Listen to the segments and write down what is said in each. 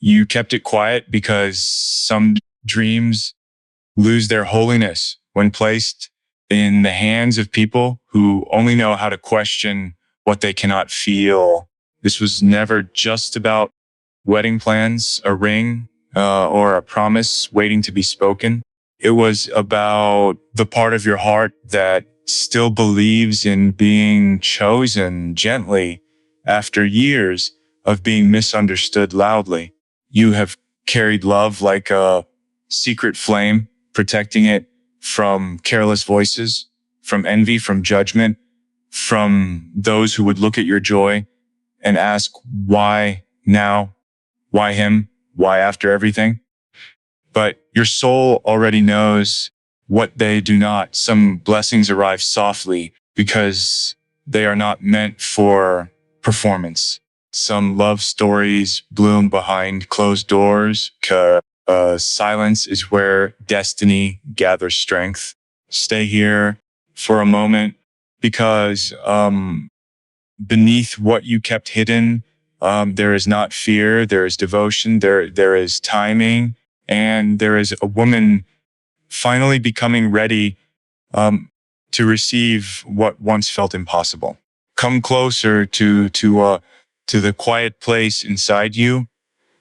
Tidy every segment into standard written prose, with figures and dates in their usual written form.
You kept it quiet because some dreams lose their holiness when placed in the hands of people who only know how to question what they cannot feel. This was never just about wedding plans, a ring, or a promise waiting to be spoken. It was about the part of your heart that still believes in being chosen gently after years of being misunderstood loudly. You have carried love like a secret flame, protecting it from careless voices, from envy, from judgment, from those who would look at your joy and ask, why now? Why him? Why after everything? But your soul already knows what they do not. Some blessings arrive softly because they are not meant for performance. Some love stories bloom behind closed doors. Silence is where destiny gathers strength. Stay here for a moment because beneath what you kept hidden, there is not fear, there is devotion, there is timing, and there is a woman finally becoming ready to receive what once felt impossible. Come closer to the quiet place inside you,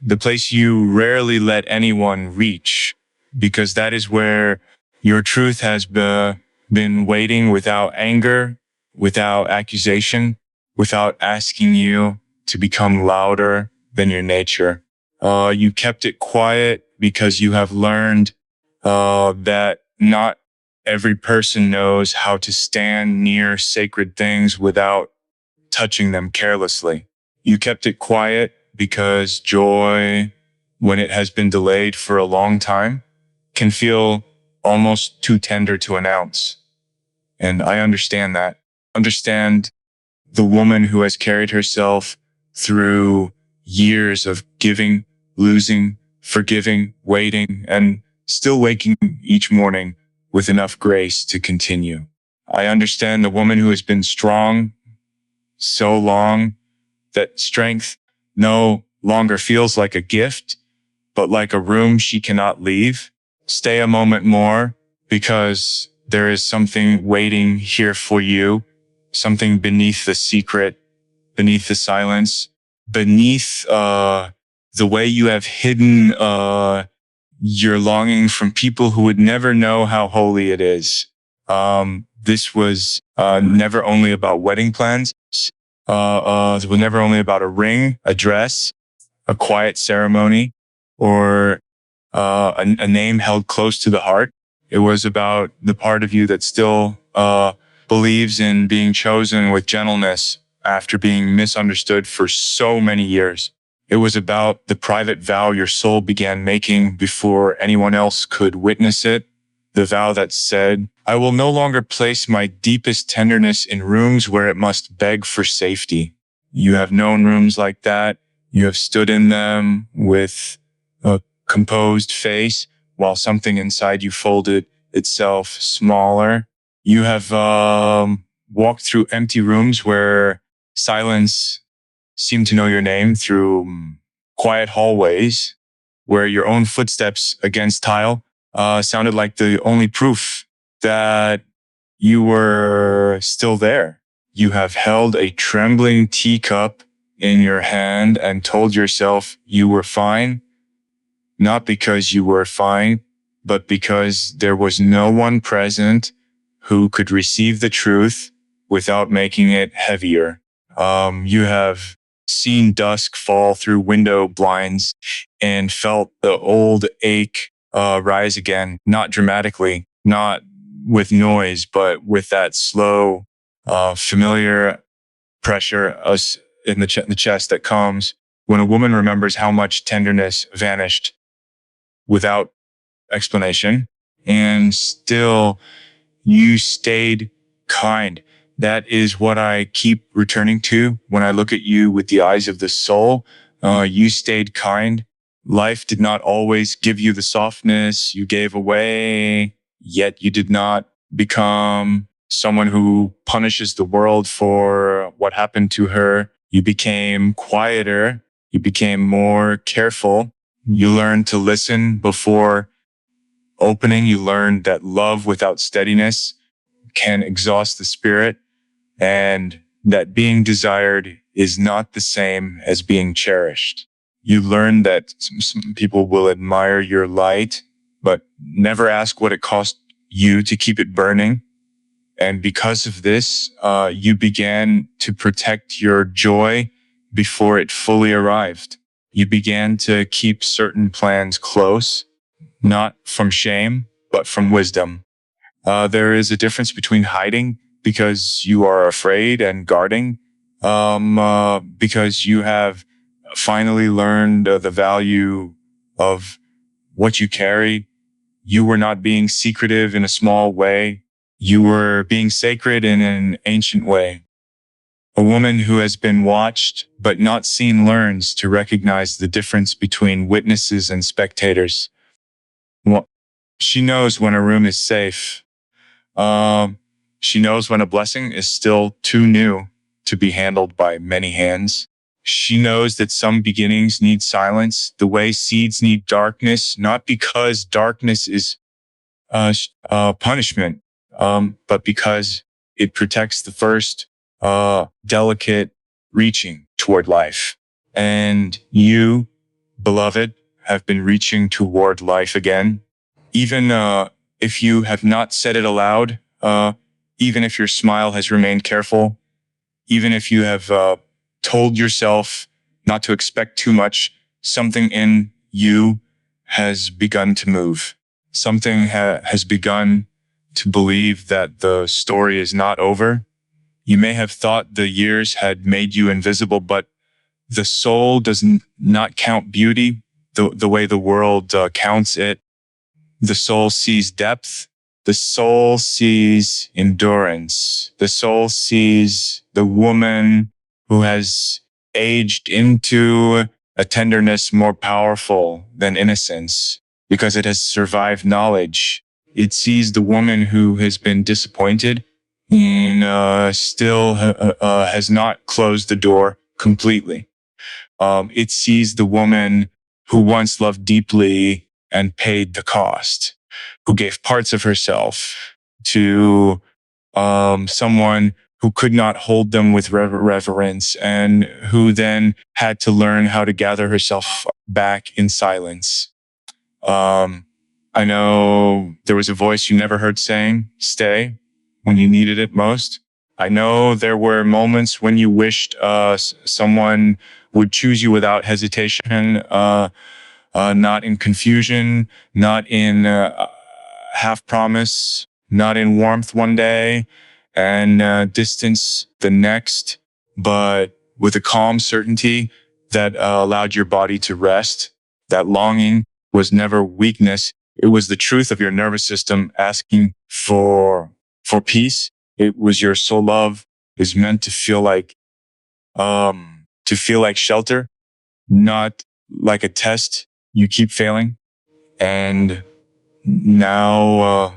the place you rarely let anyone reach, because that is where your truth has been waiting without anger, without accusation, without asking you to become louder than your nature. You kept it quiet because you have learned that not every person knows how to stand near sacred things without touching them carelessly. You kept it quiet because joy, when it has been delayed for a long time, can feel almost too tender to announce. And I understand that. Understand the woman who has carried herself through years of giving, losing, forgiving, waiting, and still waking each morning with enough grace to continue. I understand the woman who has been strong so long that strength no longer feels like a gift, but like a room she cannot leave. Stay a moment more because there is something waiting here for you, something beneath the secret, beneath the silence, beneath the way you have hidden your longing from people who would never know how holy it is. This was never only about wedding plans. It was never only about a ring, a dress, a quiet ceremony, or a name held close to the heart. It was about the part of you that still believes in being chosen with gentleness after being misunderstood for so many years. It was about the private vow your soul began making before anyone else could witness it. The vow that said, I will no longer place my deepest tenderness in rooms where it must beg for safety. You have known rooms like that. You have stood in them with a composed face while something inside you folded itself smaller. You have walked through empty rooms where silence seemed to know your name, through quiet hallways where your own footsteps against tile sounded like the only proof that you were still there. You have held a trembling teacup in your hand and told yourself you were fine, not because you were fine, but because there was no one present who could receive the truth without making it heavier. You have seen dusk fall through window blinds and felt the old ache rise again, not dramatically, not with noise, but with that slow, familiar pressure in the chest that comes when a woman remembers how much tenderness vanished without explanation, and still you stayed kind. That is what I keep returning to when I look at you with the eyes of the soul. You stayed kind. Life did not always give you the softness you gave away, yet you did not become someone who punishes the world for what happened to her. You became quieter You became more careful. You learned to listen before opening. You learned that love without steadiness can exhaust the spirit, and that being desired is not the same as being cherished. You learn that some people will admire your light, but never ask what it cost you to keep it burning. And because of this, you began to protect your joy before it fully arrived. You began to keep certain plans close, not from shame, but from wisdom. There is a difference between hiding because you are afraid and guarding, because you have finally learned the value of what you carry. You were not being secretive in a small way. You were being sacred in an ancient way. A woman who has been watched but not seen learns to recognize the difference between witnesses and spectators. Well, she knows when a room is safe. Um, she knows when a blessing is still too new to be handled by many hands. She knows that some beginnings need silence, the way seeds need darkness, not because darkness is punishment, but because it protects the first delicate reaching toward life. And you, beloved, have been reaching toward life again. Even if you have not said it aloud, even if your smile has remained careful, even if you have told yourself not to expect too much, something in you has begun to move. Something has begun to believe that the story is not over. You may have thought the years had made you invisible, but the soul does not count beauty the way the world counts it. The soul sees depth. The soul sees endurance. The soul sees the woman who has aged into a tenderness more powerful than innocence because it has survived knowledge. It sees the woman who has been disappointed and still has not closed the door completely. It sees the woman who once loved deeply and paid the cost, who gave parts of herself to someone who could not hold them with reverence, and who then had to learn how to gather herself back in silence. Um, I know there was a voice you never heard saying, "Stay," when you needed it most. I know there were moments when you wished someone would choose you without hesitation, not in confusion, not in half promise, not in warmth one day and distance the next, but with a calm certainty that allowed your body to rest. That longing was never weakness. It was the truth of your nervous system asking for peace. It was your soul love is meant to feel like shelter, not like a test you keep failing. And now,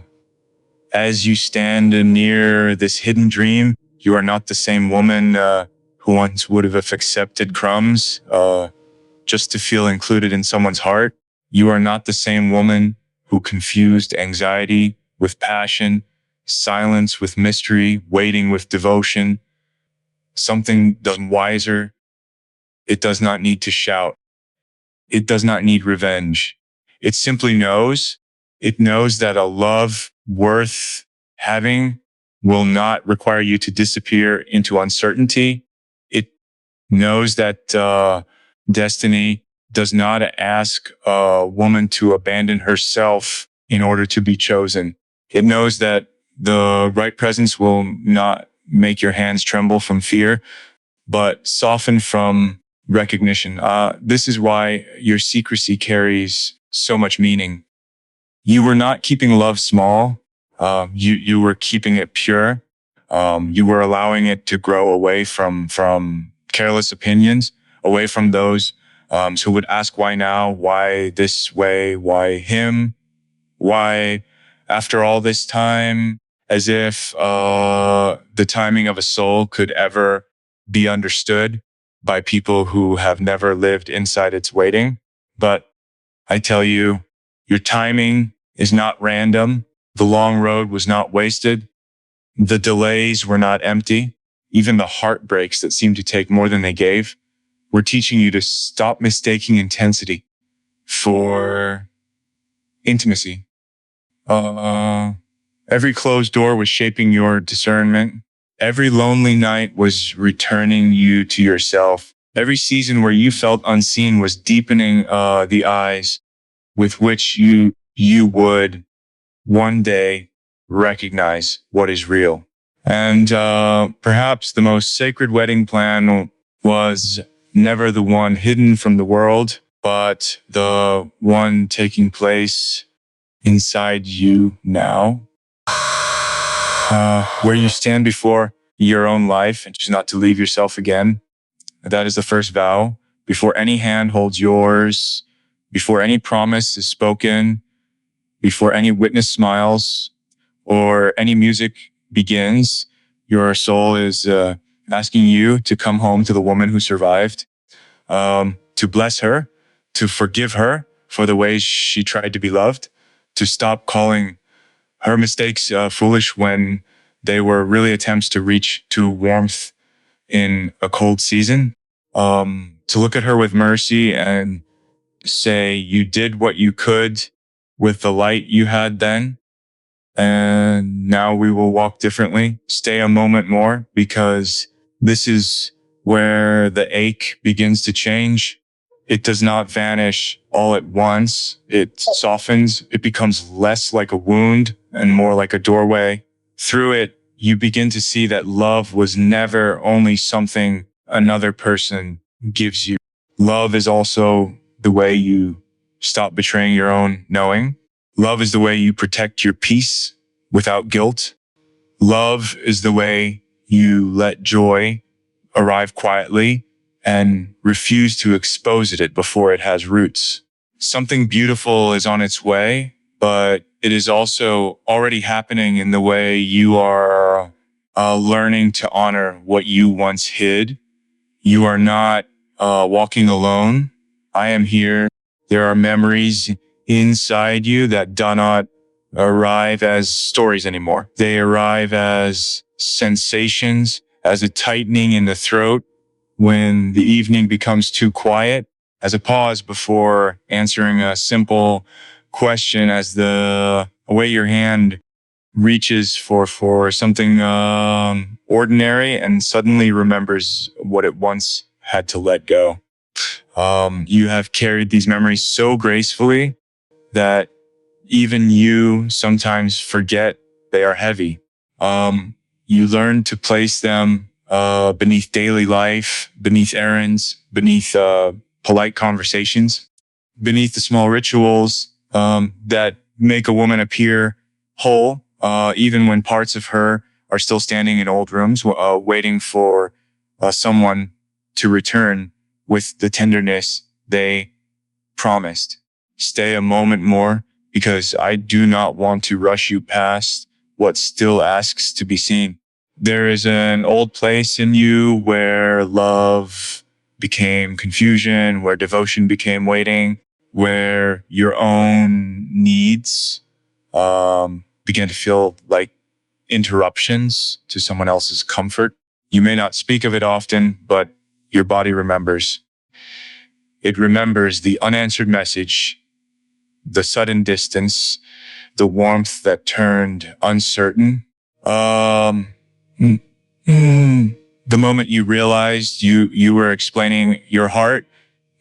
as you stand near this hidden dream, you are not the same woman who once would have accepted crumbs just to feel included in someone's heart. You are not the same woman who confused anxiety with passion, silence with mystery, waiting with devotion. Something done wiser. It does not need to shout. It does not need revenge. It simply knows. It knows that a love worth having will not require you to disappear into uncertainty. It knows that destiny does not ask a woman to abandon herself in order to be chosen. It knows that the right presence will not make your hands tremble from fear, but soften from recognition. This is why your secrecy carries so much meaning. You were not keeping love small. You were keeping it pure. You were allowing it to grow away from careless opinions, away from those who would ask why now, why this way, why him, why after all this time, as if the timing of a soul could ever be understood. by people who have never lived inside its waiting. But I tell you, your timing is not random. The long road was not wasted. The delays were not empty. Even the heartbreaks that seemed to take more than they gave were teaching you to stop mistaking intensity for intimacy. Every closed door was shaping your discernment. Every lonely night was returning you to yourself. Every season where you felt unseen was deepening the eyes with which you would one day recognize what is real. And perhaps the most sacred wedding plan was never the one hidden from the world, but the one taking place inside you now, where you stand before your own life and choose not to leave yourself again. That is the first vow. Before any hand holds yours, before any promise is spoken, before any witness smiles, or any music begins, your soul is asking you to come home to the woman who survived, to bless her, to forgive her for the ways she tried to be loved, to stop calling her mistakes foolish when they were really attempts to reach to warmth in a cold season, to look at her with mercy and say you did what you could with the light you had then, and now we will walk differently. Stay a moment more, because this is where the ache begins to change. It does not vanish all at once. It softens. It becomes less like a wound and more like a doorway. Through it, you begin to see that love was never only something another person gives you. Love is also the way you stop betraying your own knowing. Love is the way you protect your peace without guilt. Love is the way you let joy arrive quietly and refuse to expose it before it has roots. Something beautiful is on its way, but it is also already happening in the way you are learning to honor what you once hid. You are not walking alone. I am here. There are memories inside you that do not arrive as stories anymore. They arrive as sensations, as a tightening in the throat when the evening becomes too quiet, as a pause before answering a simple question, as the way your hand reaches for something ordinary and suddenly remembers what it once had to let go. You have carried these memories so gracefully that even you sometimes forget they are heavy. You learn to place them beneath daily life, beneath errands, beneath polite conversations, beneath the small rituals that make a woman appear whole, even when parts of her are still standing in old rooms, waiting for someone to return with the tenderness they promised. Stay a moment more, because I do not want to rush you past what still asks to be seen. There is an old place in you where love became confusion, where devotion became waiting, where your own needs began to feel like interruptions to someone else's comfort. You may not speak of it often, but your body remembers. It remembers the unanswered message, the sudden distance, the warmth that turned uncertain. The moment you realized you were explaining your heart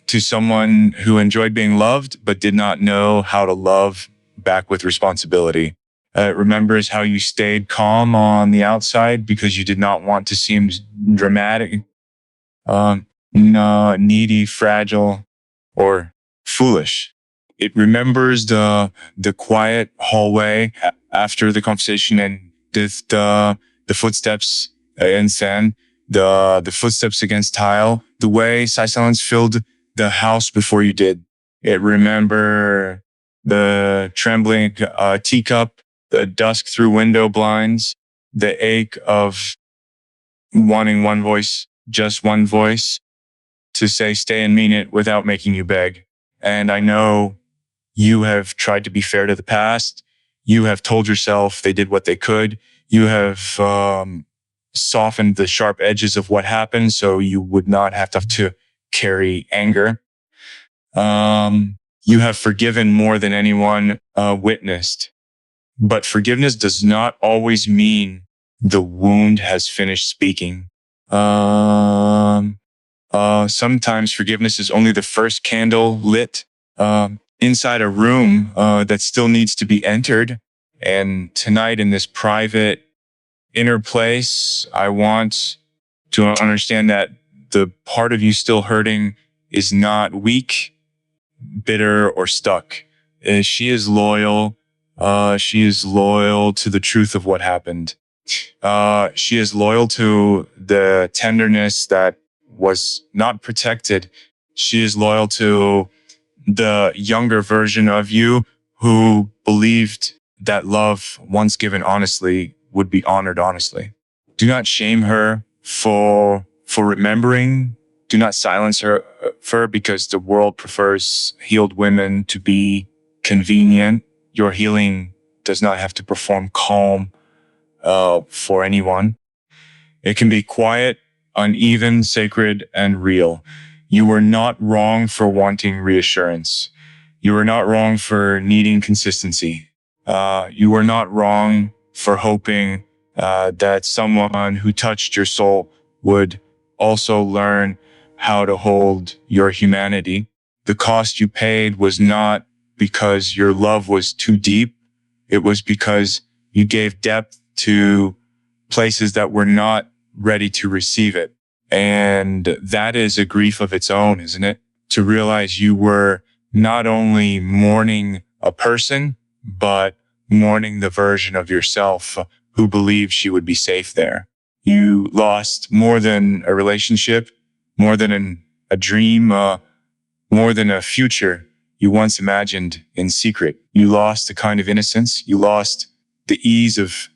to someone who enjoyed being loved, but did not know how to love back with responsibility. It remembers how you stayed calm on the outside because you did not want to seem dramatic, needy, fragile, or foolish. It remembers the quiet hallway after the conversation and the footsteps in sand, the footsteps against tile, the way silence filled the house before you did. It remember the trembling teacup, the dusk through window blinds, the ache of wanting one voice, just one voice. to say stay and mean it without making you beg. And I know you have tried to be fair to the past. You have told yourself they did what they could. You have softened the sharp edges of what happened so you would not have to carry anger. You have forgiven more than anyone witnessed. But forgiveness does not always mean the wound has finished speaking. Sometimes forgiveness is only the first candle lit inside a room that still needs to be entered. And tonight in this private inner place, I want to understand that the part of you still hurting is not weak, bitter, or stuck. She is loyal. She is loyal to the truth of what happened. She is loyal to the tenderness that was not protected. She is loyal to the younger version of you who believed that love, once given honestly, would be honored honestly. Do not shame her for remembering. Do not silence her because the world prefers healed women to be convenient. Your healing does not have to perform calm for anyone. It can be quiet, uneven, sacred, and real. You were not wrong for wanting reassurance. You were not wrong for needing consistency. You were not wrong for hoping that someone who touched your soul would also learn how to hold your humanity. The cost you paid was not because your love was too deep. It was because you gave depth to places that were not ready to receive it. And that is a grief of its own, isn't it? To realize you were not only mourning a person, but mourning the version of yourself who believed she would be safe there. You lost more than a relationship, more than a dream, more than a future you once imagined in secret. You lost the kind of innocence. You lost the ease of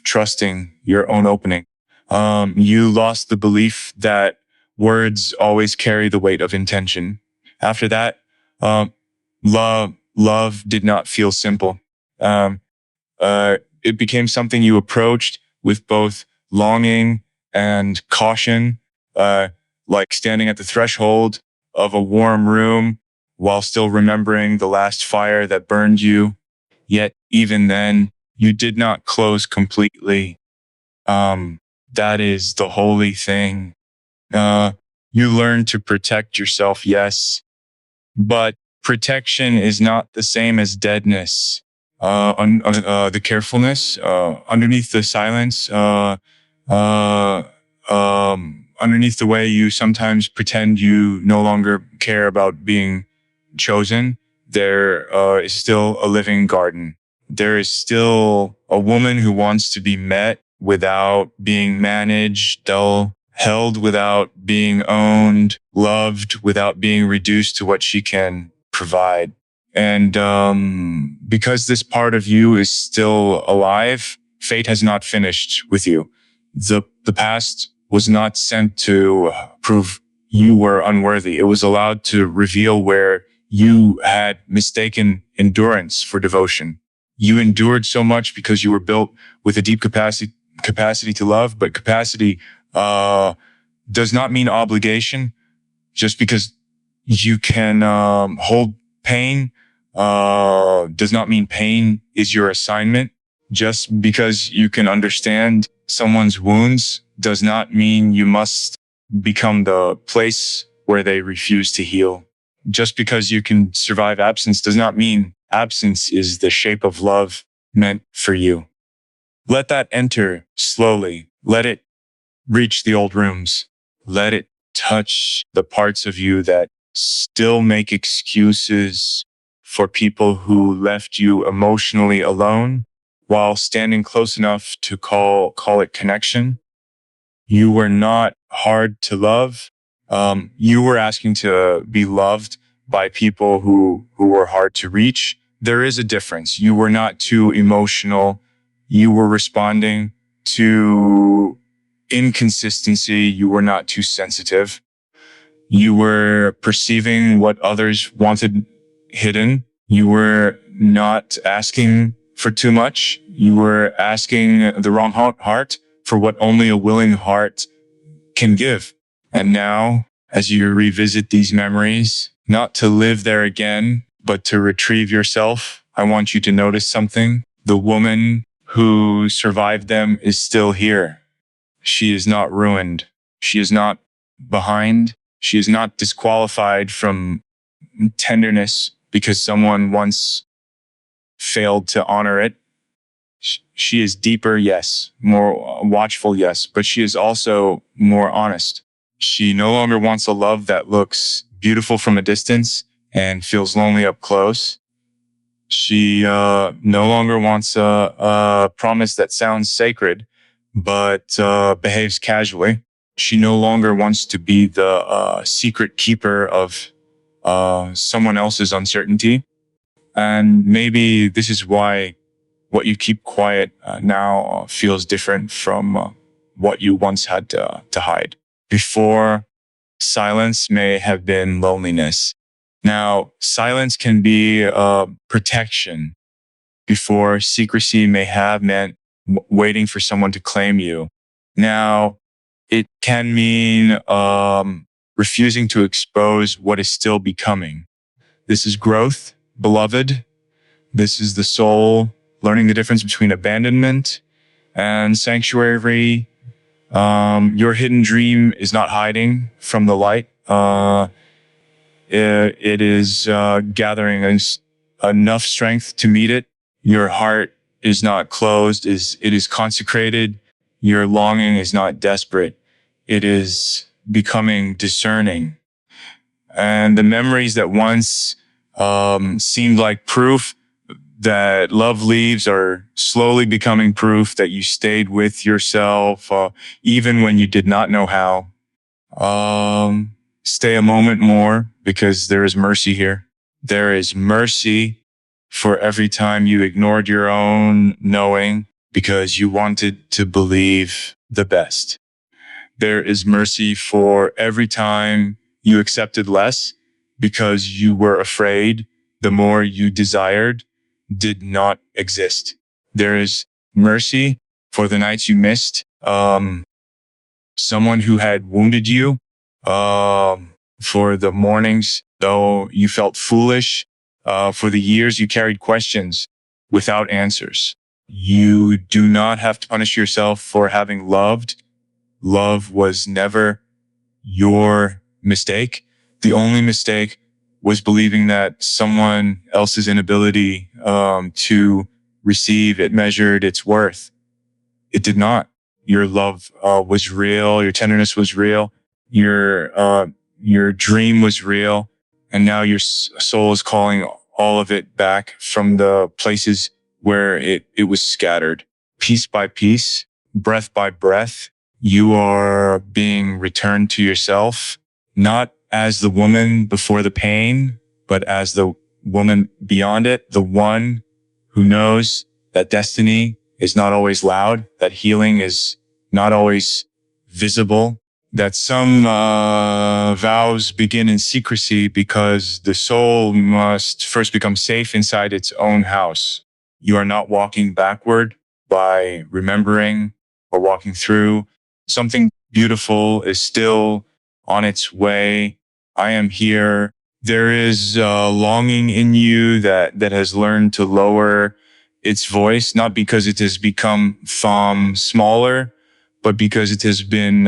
trusting your own opening. You lost the belief that words always carry the weight of intention. After that, love did not feel simple. It became something you approached with both longing and caution, like standing at the threshold of a warm room while still remembering the last fire that burned you. Yet even then, you did not close completely. That is the holy thing. You learn to protect yourself, yes, but protection is not the same as deadness. The carefulness, underneath the silence, underneath the way you sometimes pretend you no longer care about being chosen, there is still a living garden. There is still a woman who wants to be met without being managed, held without being owned, loved without being reduced to what she can provide. And because this part of you is still alive, fate has not finished with you. The past was not sent to prove you were unworthy. It was allowed to reveal where you had mistaken endurance for devotion. You endured so much because you were built with a deep capacity to love, but capacity does not mean obligation. Just because you can hold pain does not mean pain is your assignment. Just because you can understand someone's wounds does not mean you must become the place where they refuse to heal. Just because you can survive absence does not mean absence is the shape of love meant for you. Let that enter slowly. Let it reach the old rooms. Let it touch the parts of you that still make excuses for people who left you emotionally alone while standing close enough to call it connection. You were not hard to love. You were asking to be loved by people who were hard to reach. There is a difference. You were not too emotional. You were responding to inconsistency. You were not too sensitive. You were perceiving what others wanted hidden. You were not asking for too much. You were asking the wrong heart for what only a willing heart can give. And now, as you revisit these memories, not to live there again, but to retrieve yourself, I want you to notice something. The woman who survived them is still here. She is not ruined. She is not behind. She is not disqualified from tenderness because someone once failed to honor it. She is deeper, yes. More watchful, yes. But she is also more honest. She no longer wants a love that looks beautiful from a distance and feels lonely up close. She no longer wants a promise that sounds sacred, but behaves casually. She no longer wants to be the secret keeper of someone else's uncertainty. And maybe this is why what you keep quiet now feels different from what you once had to hide. Before, silence may have been loneliness. Now, silence can be protection. Before, secrecy may have meant waiting for someone to claim you. Now, it can mean refusing to expose what is still becoming. This is growth, beloved. This is the soul learning the difference between abandonment and sanctuary. Your hidden dream is not hiding from the light. It is gathering enough strength to meet it. Your heart is not closed. It is consecrated. Your longing is not desperate. It is becoming discerning. And the memories that once seemed like proof that love leaves are slowly becoming proof that you stayed with yourself, even when you did not know how. Stay a moment more because there is mercy here. There is mercy for every time you ignored your own knowing because you wanted to believe the best. There is mercy for every time you accepted less because you were afraid the more you desired did not exist. There is mercy for the nights you missed, someone who had wounded you, for the mornings though you felt foolish, for the years you carried questions without answers. You do not have to punish yourself for having loved. Love was never your mistake. The only mistake was believing that someone else's inability to receive it measured its worth. It did not. Your love was real. Your tenderness was real. Your dream was real. And now your soul is calling all of it back from the places where it was scattered. Piece by piece, breath by breath, you are being returned to yourself, not as the woman before the pain, but as the woman beyond it, the one who knows that destiny is not always loud, that healing is not always visible, that some vows begin in secrecy because the soul must first become safe inside its own house. You are not walking backward by remembering or walking through. Something beautiful is still on its way. I am here. There is a longing in you that has learned to lower its voice, not because it has become smaller, but because it has been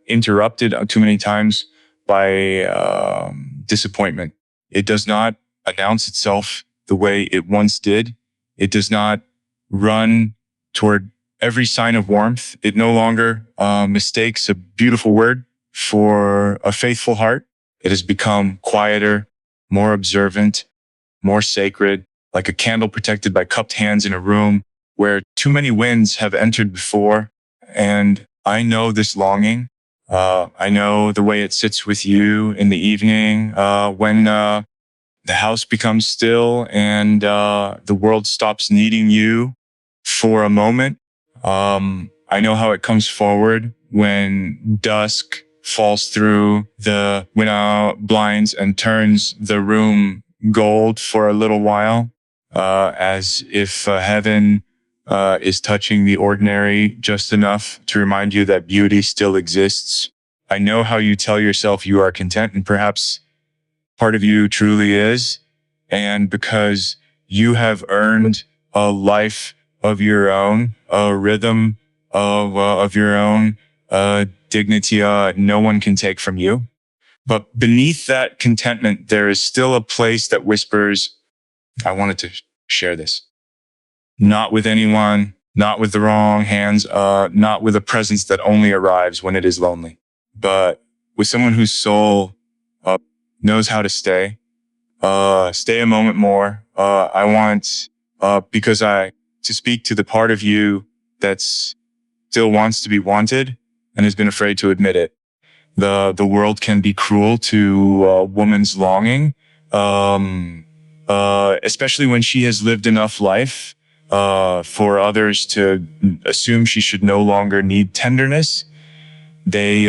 interrupted too many times by disappointment. It does not announce itself the way it once did. It does not run toward every sign of warmth. It no longer mistakes a beautiful word for a faithful heart. It has become quieter, more observant, more sacred, like a candle protected by cupped hands in a room where too many winds have entered before. And I know this longing. I know the way it sits with you in the evening when the house becomes still and the world stops needing you for a moment. I know how it comes forward when dusk falls through the window blinds and turns the room gold for a little while, as if heaven is touching the ordinary just enough to remind you that beauty still exists. I know how you tell yourself you are content, and perhaps part of you truly is. And because you have earned a life of your own, a rhythm of your own, dignity, no one can take from you. But beneath that contentment, there is still a place that whispers, I wanted to share this. Not with anyone, not with the wrong hands, not with a presence that only arrives when it is lonely, but with someone whose soul knows how to stay. Stay a moment more. I want, to speak to the part of you that's still wants to be wanted and has been afraid to admit it. The world can be cruel to a woman's longing, especially when she has lived enough life, for others to assume she should no longer need tenderness. They,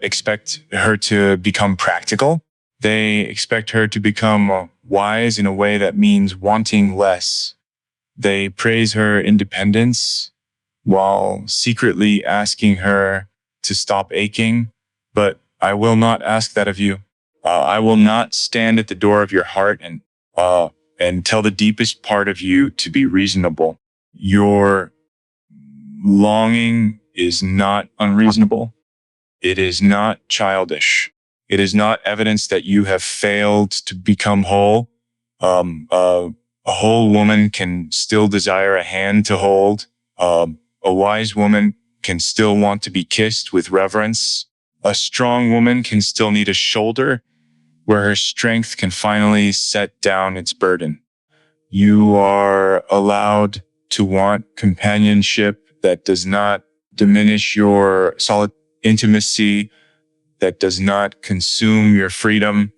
expect her to become practical. They expect her to become wise in a way that means wanting less. They praise her independence while secretly asking her to stop aching. But I will not ask that of you. I will not stand at the door of your heart and tell the deepest part of you to be reasonable. Your longing is not unreasonable. It is not childish. It is not evidence that you have failed to become whole. A whole woman can still desire a hand to hold. A wise woman can still want to be kissed with reverence. A strong woman can still need a shoulder where her strength can finally set down its burden. You are allowed to want companionship that does not diminish your solid intimacy, that does not consume your freedom,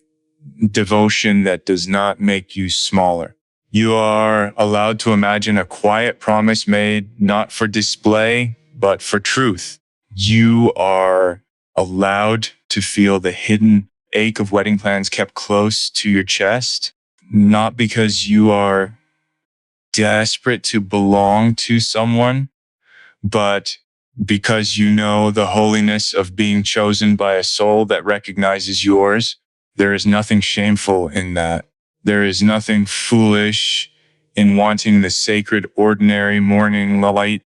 devotion that does not make you smaller. You are allowed to imagine a quiet promise made not for display, but for truth. You are allowed to feel the hidden ache of wedding plans kept close to your chest, not because you are desperate to belong to someone, but because you know the holiness of being chosen by a soul that recognizes yours. There is nothing shameful in that. There is nothing foolish in wanting the sacred, ordinary morning light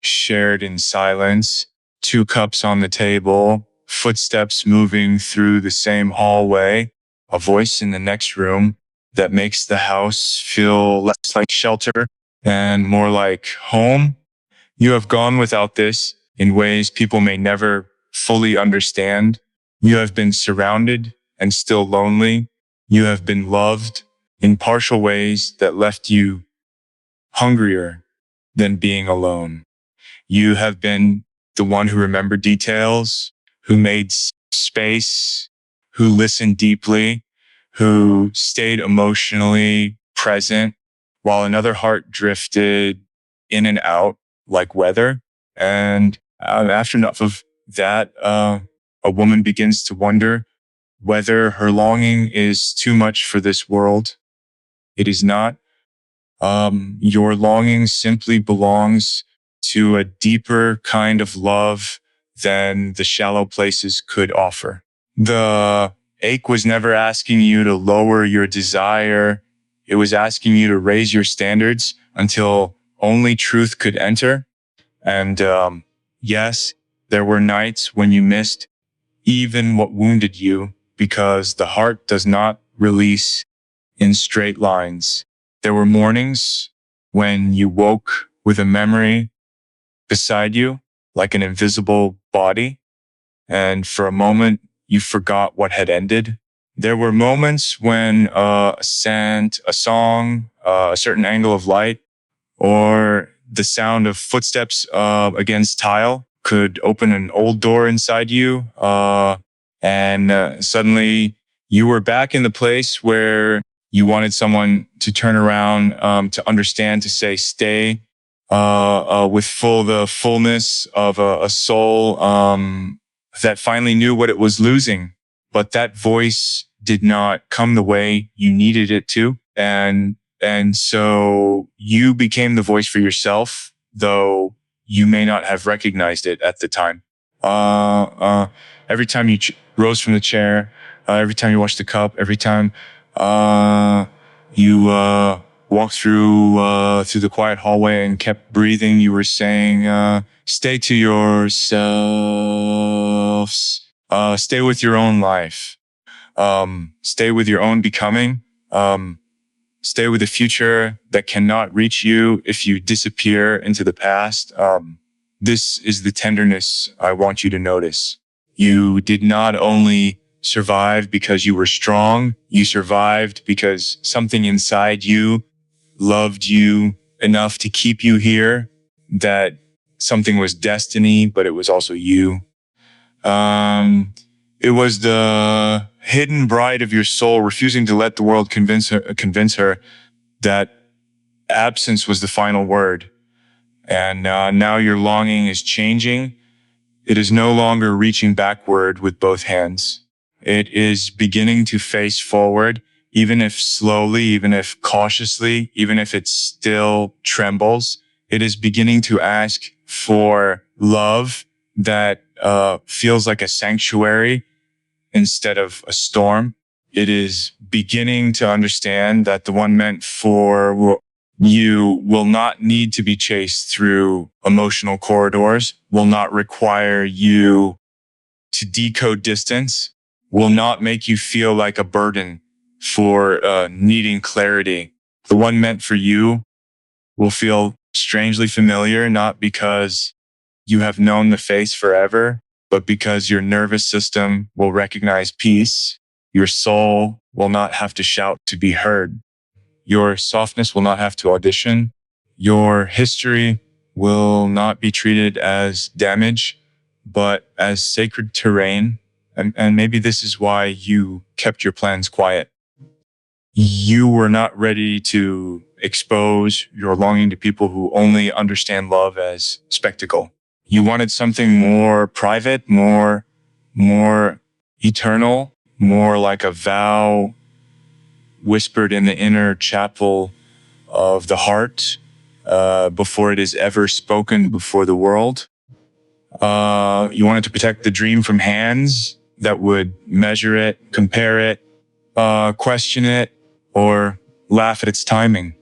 shared in silence, 2 cups on the table, footsteps moving through the same hallway, a voice in the next room that makes the house feel less like shelter and more like home. You have gone without this in ways people may never fully understand. You have been surrounded and still lonely. You have been loved in partial ways that left you hungrier than being alone. You have been the one who remembered details, who made space, who listened deeply, who stayed emotionally present while another heart drifted in and out like weather. And after enough of that, a woman begins to wonder whether her longing is too much for this world. It is not. Your longing simply belongs to a deeper kind of love than the shallow places could offer. The ache was never asking you to lower your desire. It was asking you to raise your standards until only truth could enter. And yes, there were nights when you missed even what wounded you, because the heart does not release in straight lines. There were mornings when you woke with a memory beside you, like an invisible body, and for a moment you forgot what had ended. There were moments when a scent, a song, a certain angle of light, or the sound of footsteps against tile could open an old door inside you, and suddenly you were back in the place where you wanted someone to turn around, to understand, to say, stay, with the fullness of a soul, that finally knew what it was losing, but that voice did not come the way you needed it to. And so you became the voice for yourself, though you may not have recognized it at the time. Every time you rose from the chair, every time you washed the cup, every time, you, walked through the quiet hallway and kept breathing, you were saying, stay to yourselves, stay with your own life, stay with your own becoming, stay with the future that cannot reach you if you disappear into the past. This is the tenderness I want you to notice. You did not only survive because you were strong, you survived because something inside you loved you enough to keep you here, that something was destiny, but it was also you. It was the hidden bride of your soul refusing to let the world convince her that absence was the final word. And now your longing is changing. It is no longer reaching backward with both hands. It is beginning to face forward, even if slowly, even if cautiously, even if it still trembles. It is beginning to ask for love that feels like a sanctuary instead of a storm. It is beginning to understand that the one meant for you will not need to be chased through emotional corridors, will not require you to decode distance, will not make you feel like a burden for needing clarity. The one meant for you will feel strangely familiar, not because you have known the face forever, but because your nervous system will recognize peace. Your soul will not have to shout to be heard. Your softness will not have to audition. Your history will not be treated as damage, but as sacred terrain. And maybe this is why you kept your plans quiet. You were not ready to expose your longing to people who only understand love as spectacle. You wanted something more private, more eternal, more like a vow whispered in the inner chapel of the heart, before it is ever spoken before the world. You wanted to protect the dream from hands that would measure it, compare it, question it, or laugh at its timing.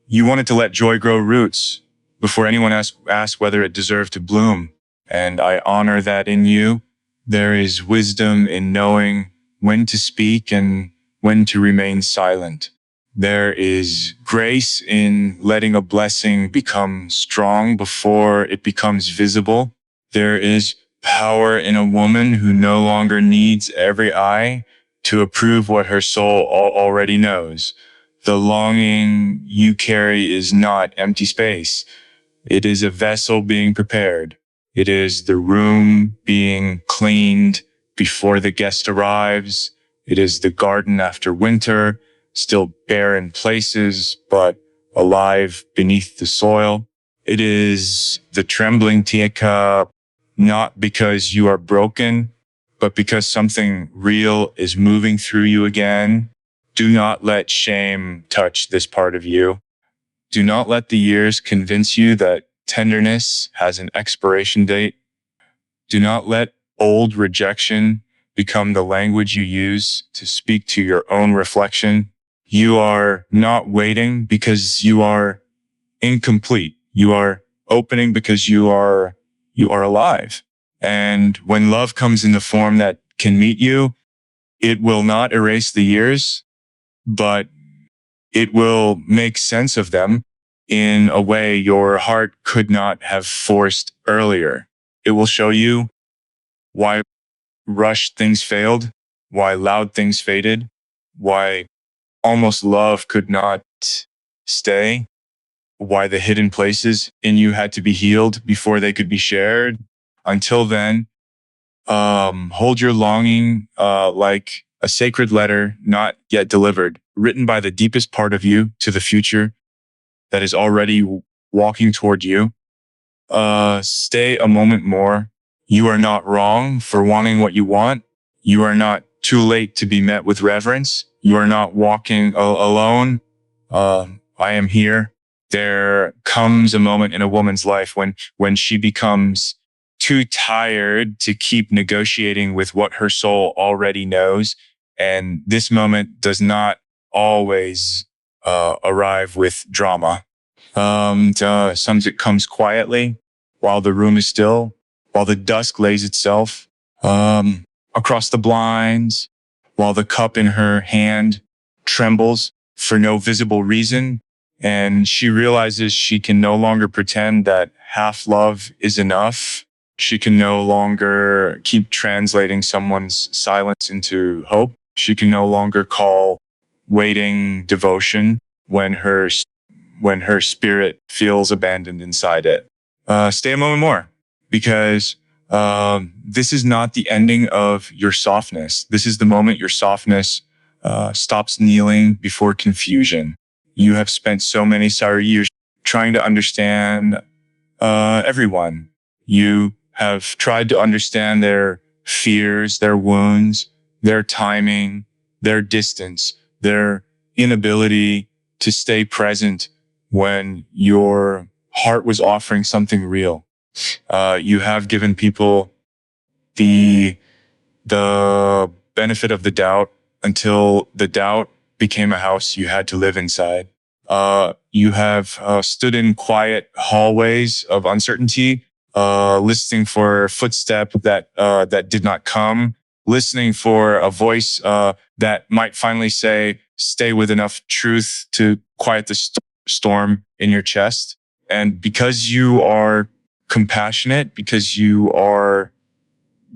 You wanted to let joy grow roots before anyone asked whether it deserved to bloom. And I honor that in you. There is wisdom in knowing when to speak and when to remain silent. There is grace in letting a blessing become strong before it becomes visible. There is power in a woman who no longer needs every eye to approve what her soul already knows. The longing you carry is not empty space. It is a vessel being prepared. It is the room being cleaned before the guest arrives. It is the garden after winter, still bare in places, but alive beneath the soil. It is the trembling teacup, not because you are broken, but because something real is moving through you again. Do not let shame touch this part of you. Do not let the years convince you that tenderness has an expiration date. Do not let old rejection become the language you use to speak to your own reflection. You are not waiting because you are incomplete. You are opening because you are alive. And when love comes in the form that can meet you, it will not erase the years, but it will make sense of them in a way your heart could not have forced earlier. It will show you why rushed things failed, why loud things faded, why almost love could not stay, why the hidden places in you had to be healed before they could be shared. Until then, hold your longing like a sacred letter not yet delivered, written by the deepest part of you to the future that is already walking toward you. Stay a moment more. You are not wrong for wanting what you want. You are not too late to be met with reverence. You are not walking alone. I am here. There comes a moment in a woman's life when she becomes too tired to keep negotiating with what her soul already knows. And this moment does not always arrive with drama. Sometimes it comes quietly while the room is still, while the dusk lays itself across the blinds, while the cup in her hand trembles for no visible reason. And she realizes she can no longer pretend that half love is enough. She can no longer keep translating someone's silence into hope. She can no longer call waiting devotion when her spirit feels abandoned inside it. Stay a moment more, because this is not the ending of your softness. This is the moment your softness stops kneeling before confusion. You have spent so many sorry years trying to understand everyone. You have tried to understand their fears, their wounds, their timing, their distance, their inability to stay present when your heart was offering something real. You have given people the the benefit of the doubt until the doubt became a house you had to live inside. You have stood in quiet hallways of uncertainty, listening for a footstep that did not come, listening for a voice that might finally say, "Stay with enough truth to quiet the storm in your chest." And because you are compassionate, because you are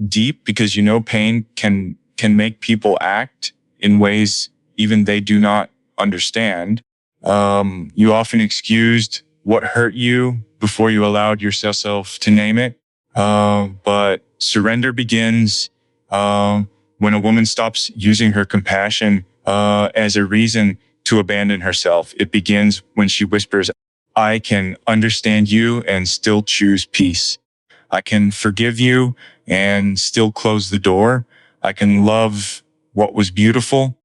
deep, because you know pain can make people act in ways even they do not understand. You often excused what hurt you before you allowed yourself to name it. But surrender begins when a woman stops using her compassion as a reason to abandon herself. It begins when she whispers, "I can understand you and still choose peace. I can forgive you and still close the door. I can love what was beautiful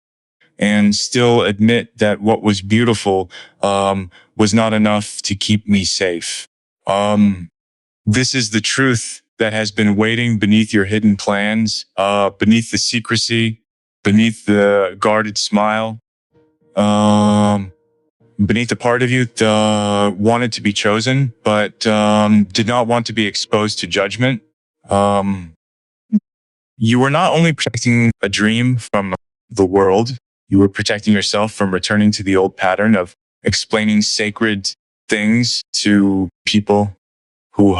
and still admit that what was beautiful was not enough to keep me safe." This is the truth that has been waiting beneath your hidden plans, beneath the secrecy, beneath the guarded smile, beneath the part of you that wanted to be chosen, but did not want to be exposed to judgment. Um, you were not only protecting a dream from the world, you were protecting yourself from returning to the old pattern of explaining sacred things to people who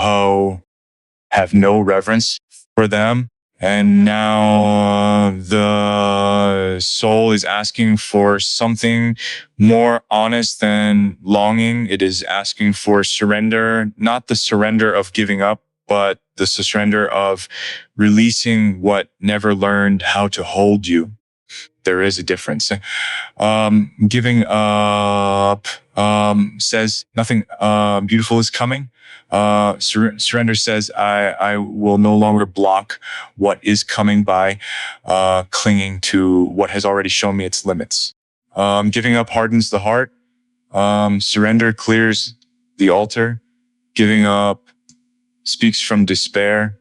have no reverence for them. And now the soul is asking for something more honest than longing. It is asking for surrender, not the surrender of giving up, but the surrender of releasing what never learned how to hold you. There is a difference. Giving up says nothing beautiful is coming. Surrender says I will no longer block what is coming by clinging to what has already shown me its limits. Giving up hardens the heart. Surrender clears the altar. Giving up speaks from despair.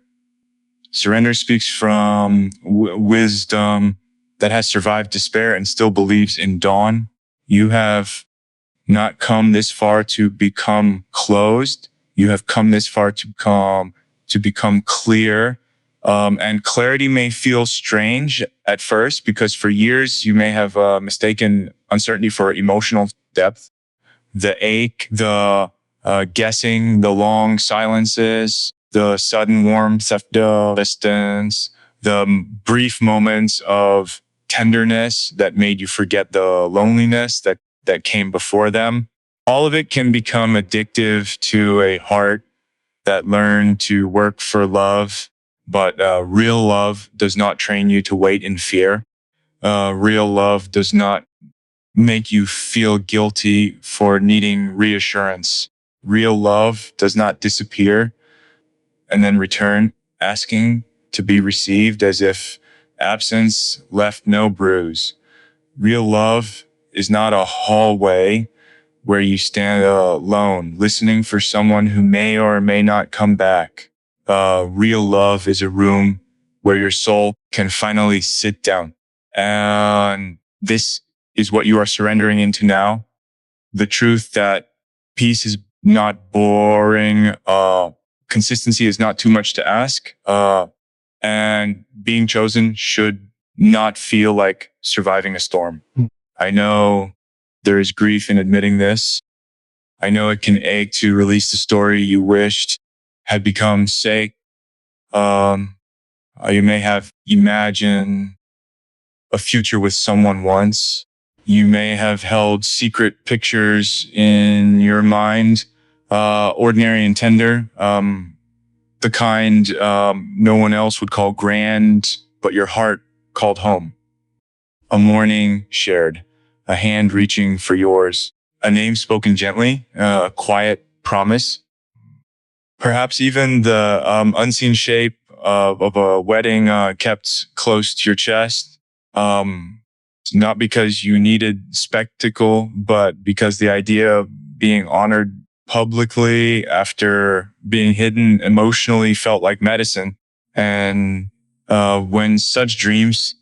Surrender speaks from wisdom that has survived despair and still believes in dawn. You have not come this far to become closed. You have come this far to become clear. And clarity may feel strange at first because for years you may have mistaken uncertainty for emotional depth. The ache, the guessing, the long silences, the sudden warmth of the distance, the brief moments of tenderness that made you forget the loneliness that came before them. All of it can become addictive to a heart that learned to work for love, but real love does not train you to wait in fear. Real love does not make you feel guilty for needing reassurance. Real love does not disappear and then return asking to be received as if absence left no bruise. Real love is not a hallway where you stand alone, listening for someone who may or may not come back. Real love is a room where your soul can finally sit down. And this is what you are surrendering into now. The truth that peace is not boring. Consistency is not too much to ask. And being chosen should not feel like surviving a storm. I know there is grief in admitting this. I know it can ache to release the story you wished had become sake. You may have imagined a future with someone once. You may have held secret pictures in your mind, ordinary and tender, the kind no one else would call grand, but your heart called home. A morning shared, a hand reaching for yours, a name spoken gently, a quiet promise. Perhaps even the unseen shape of a wedding kept close to your chest. Not because you needed spectacle, but because the idea of being honored publicly after being hidden emotionally felt like medicine. And when such dreams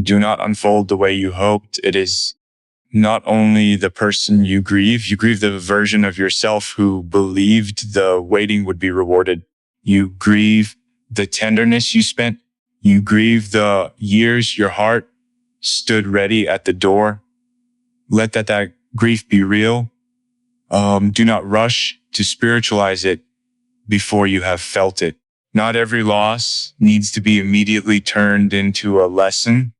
do not unfold the way you hoped, it is not only the person you grieve the version of yourself who believed the waiting would be rewarded. You grieve the tenderness you spent. You grieve the years your heart stood ready at the door. Let that grief be real. Do not rush to spiritualize it before you have felt it. Not every loss needs to be immediately turned into a lesson.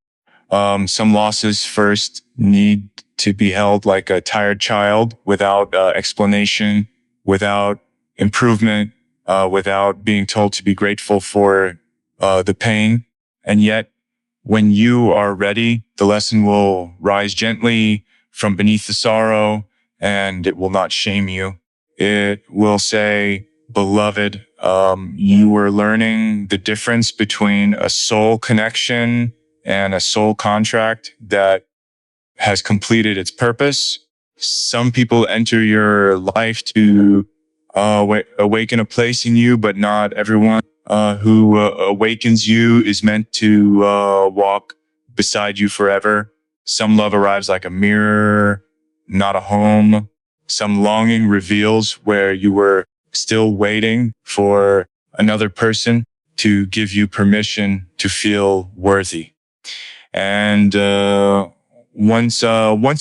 Some losses first need to be held like a tired child without explanation, without improvement, without being told to be grateful for the pain. And yet, when you are ready, the lesson will rise gently from beneath the sorrow, and it will not shame you. It will say, beloved, you were learning the difference between a soul connection and a soul contract that has completed its purpose. Some people enter your life to awaken a place in you, but not everyone who awakens you is meant to walk beside you forever. Some love arrives like a mirror, not a home. Some longing reveals where you were still waiting for another person to give you permission to feel worthy. And once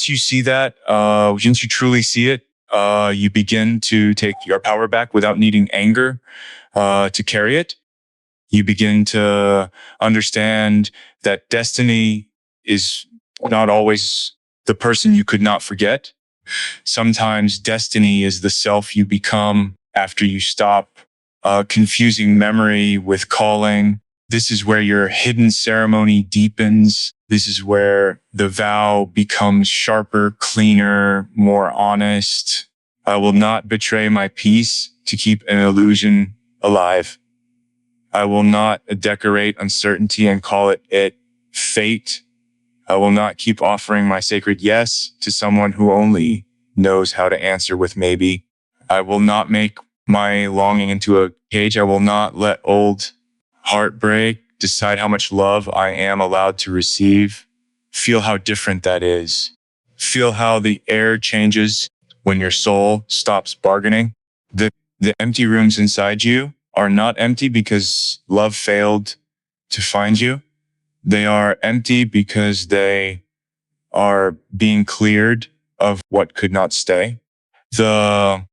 you see that, once you truly see it, you begin to take your power back without needing anger to carry it. You begin to understand that destiny is not always the person you could not forget. Sometimes destiny is the self you become after you stop confusing memory with calling. This is where your hidden ceremony deepens. This is where the vow becomes sharper, cleaner, more honest. I will not betray my peace to keep an illusion alive. I will not decorate uncertainty and call it fate. I will not keep offering my sacred yes to someone who only knows how to answer with maybe. I will not make my longing into a cage. I will not let old heartbreak decide how much love I am allowed to receive. Feel how different that is. Feel how the air changes when your soul stops bargaining. The empty rooms inside you are not empty because love failed to find you. They are empty because they are being cleared of what could not stay. The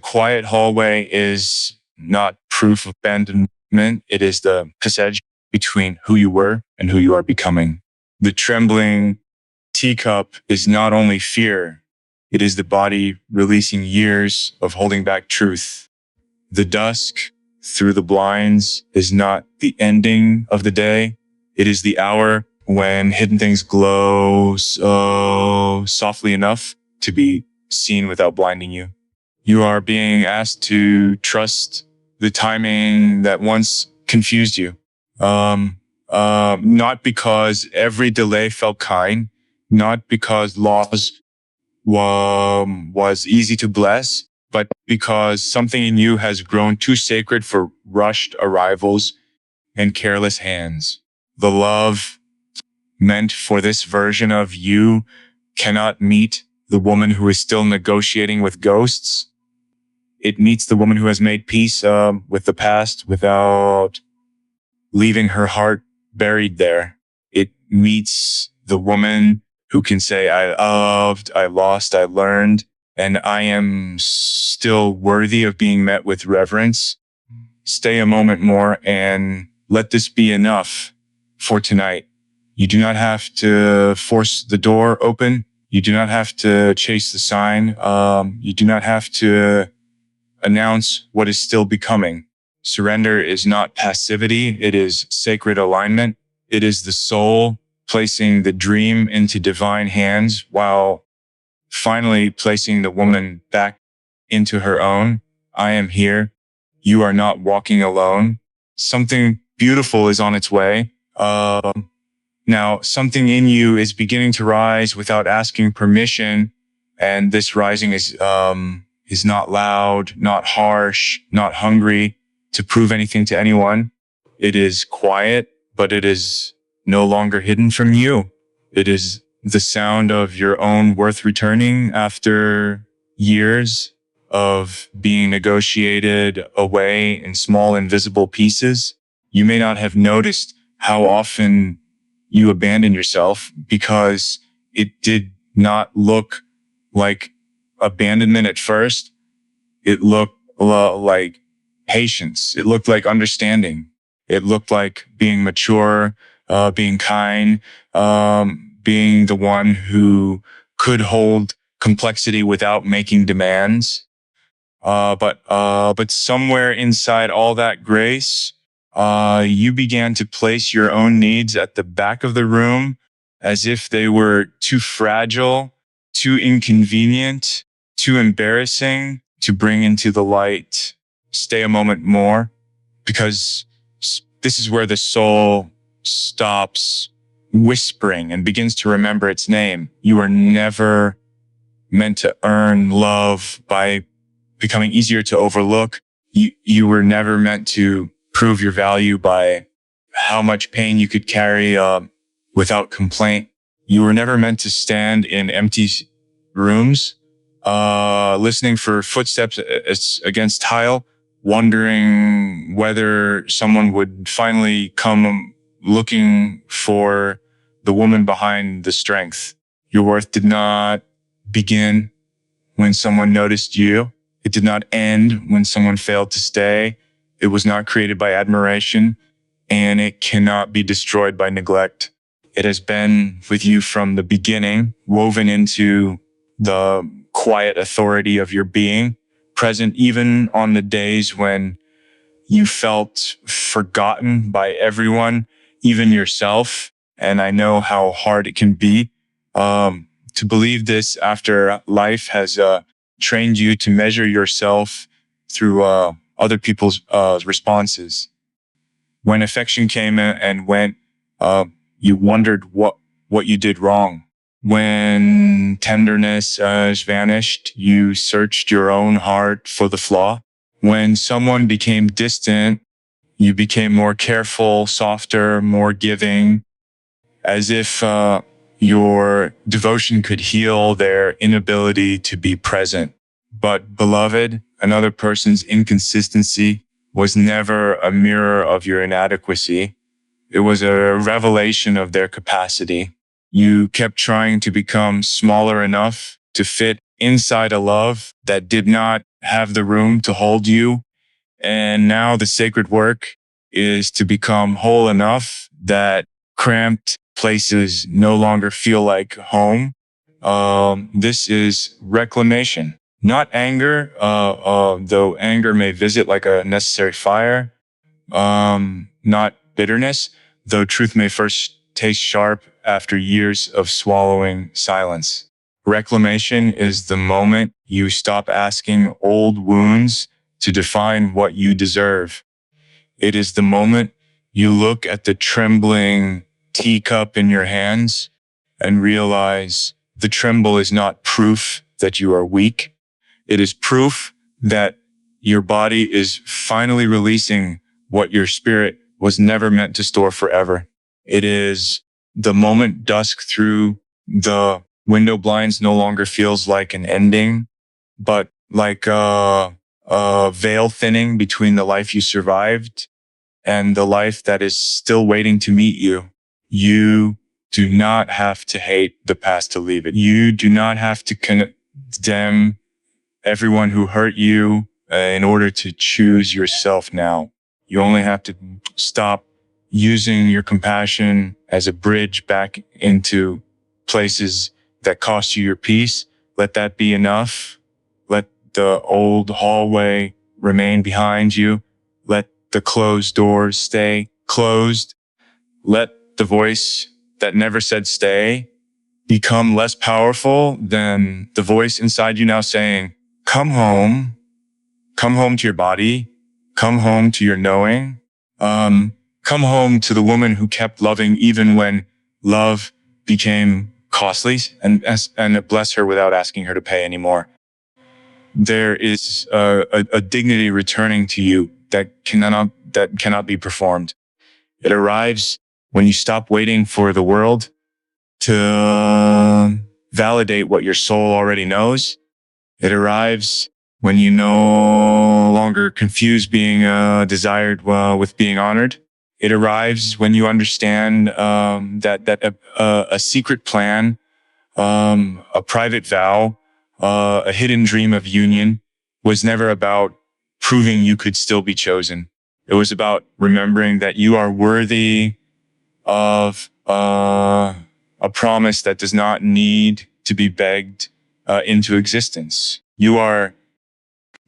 quiet hallway is not proof of abandonment. It is the passage between who you were and who you are becoming. The trembling teacup is not only fear. It is the body releasing years of holding back truth. The dusk through the blinds is not the ending of the day. It is the hour when hidden things glow so softly enough to be seen without blinding you. You are being asked to trust the timing that once confused you. Not because every delay felt kind, not because loss was easy to bless, but because something in you has grown too sacred for rushed arrivals and careless hands. The love meant for this version of you cannot meet the woman who is still negotiating with ghosts. It meets the woman who has made peace with the past without leaving her heart buried there. It meets the woman who can say, I loved, I lost, I learned, and I am still worthy of being met with reverence. Stay a moment more and let this be enough for tonight. You do not have to force the door open. You do not have to chase the sign. You do not have to announce what is still becoming. Surrender is not passivity. It is sacred alignment. It is the soul placing the dream into divine hands while finally placing the woman back into her own. I am here. You are not walking alone. Something beautiful is on its way. Now, something in you is beginning to rise without asking permission. And this rising is not loud, not harsh, not hungry to prove anything to anyone. It is quiet, but it is no longer hidden from you. It is the sound of your own worth returning after years of being negotiated away in small invisible pieces. You may not have noticed how often you abandon yourself because it did not look like abandonment at first. It looked like patience. It looked like understanding. It looked like being mature, being kind, being the one who could hold complexity without making demands. But somewhere inside all that grace, you began to place your own needs at the back of the room as if they were too fragile, too inconvenient, too embarrassing to bring into the light. Stay a moment more, because this is where the soul stops whispering and begins to remember its name. You are never meant to earn love by becoming easier to overlook. You were never meant to prove your value by how much pain you could carry without complaint. You were never meant to stand in empty rooms, listening for footsteps against tile, wondering whether someone would finally come looking for the woman behind the strength. Your worth did not begin when someone noticed you. It did not end when someone failed to stay. It was not created by admiration, and it cannot be destroyed by neglect. It has been with you from the beginning, woven into the quiet authority of your being, present even on the days when you felt forgotten by everyone, even yourself. And I know how hard it can be to believe this after life has trained you to measure yourself through other people's responses. When affection came and went, you wondered what you did wrong. When tenderness has vanished, you searched your own heart for the flaw. When someone became distant, you became more careful, softer, more giving, as if your devotion could heal their inability to be present. But beloved, another person's inconsistency was never a mirror of your inadequacy. It was a revelation of their capacity. You kept trying to become smaller enough to fit inside a love that did not have the room to hold you. And now the sacred work is to become whole enough that cramped places no longer feel like home. This is reclamation, not anger, though anger may visit like a necessary fire. Not bitterness, though truth may first taste sharp after years of swallowing silence. Reclamation is the moment you stop asking old wounds to define what you deserve. It is the moment you look at the trembling teacup in your hands and realize the tremble is not proof that you are weak. It is proof that your body is finally releasing what your spirit was never meant to store forever. It is the moment dusk through the window blinds no longer feels like an ending, but like a veil thinning between the life you survived and the life that is still waiting to meet you. You do not have to hate the past to leave it. You do not have to condemn everyone who hurt you in order to choose yourself now. You only have to stop using your compassion as a bridge back into places that cost you your peace. Let that be enough. Let the old hallway remain behind you. Let the closed doors stay closed. Let the voice that never said stay become less powerful than the voice inside you now saying, come home to your body, come home to your knowing, come home to the woman who kept loving even when love became costly, and bless her without asking her to pay anymore. There is a dignity returning to you that cannot be performed. It arrives when you stop waiting for the world to validate what your soul already knows. It arrives when you no longer confuse being desired with being honored. It arrives when you understand that a secret plan, a private vow, a hidden dream of union was never about proving you could still be chosen. It was about remembering that you are worthy of a promise that does not need to be begged into existence. You are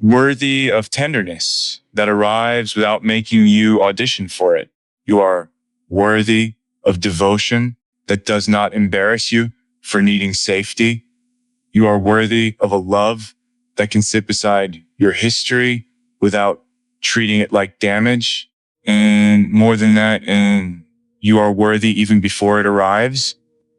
worthy of tenderness that arrives without making you audition for it. You are worthy of devotion that does not embarrass you for needing safety. You are worthy of a love that can sit beside your history without treating it like damage. And more than that, and you are worthy even before it arrives.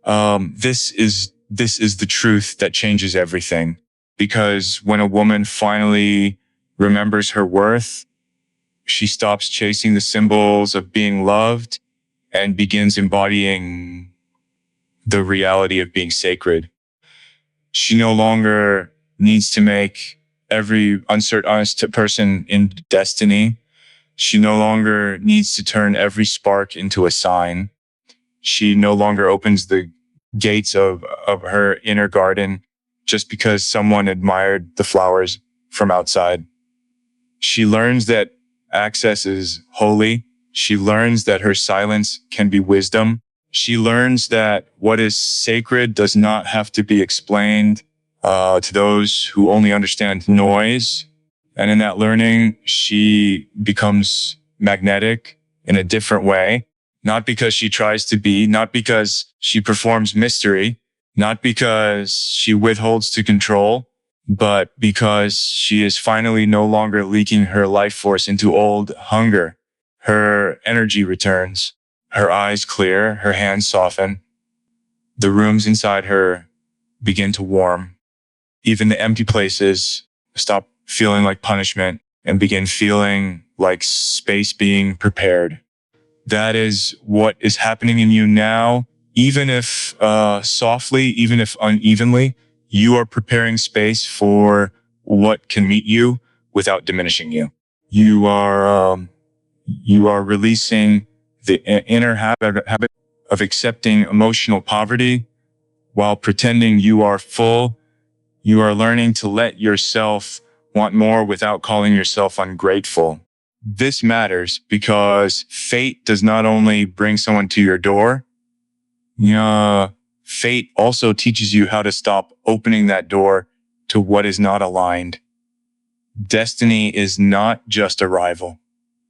This is the truth that changes everything. Because when a woman finally remembers her worth, she stops chasing the symbols of being loved and begins embodying the reality of being sacred. She no longer needs to make every honest person in destiny. She no longer needs to turn every spark into a sign. She no longer opens the gates of her inner garden just because someone admired the flowers from outside. She learns that access is holy. She learns that her silence can be wisdom. She learns that what is sacred does not have to be explained to those who only understand noise. And in that learning, she becomes magnetic in a different way. Not because she tries to be, not because she performs mystery, not because she withholds to control, but because she is finally no longer leaking her life force into old hunger. Her energy returns, her eyes clear, her hands soften. The rooms inside her begin to warm. Even the empty places stop feeling like punishment and begin feeling like space being prepared. That is what is happening in you now. Even if softly, even if unevenly, you are preparing space for what can meet you without diminishing you. You are releasing the inner habit of accepting emotional poverty while pretending you are full. You are learning to let yourself want more without calling yourself ungrateful. This matters because fate does not only bring someone to your door, fate also teaches you how to stop opening that door to what is not aligned. Destiny is not just arrival.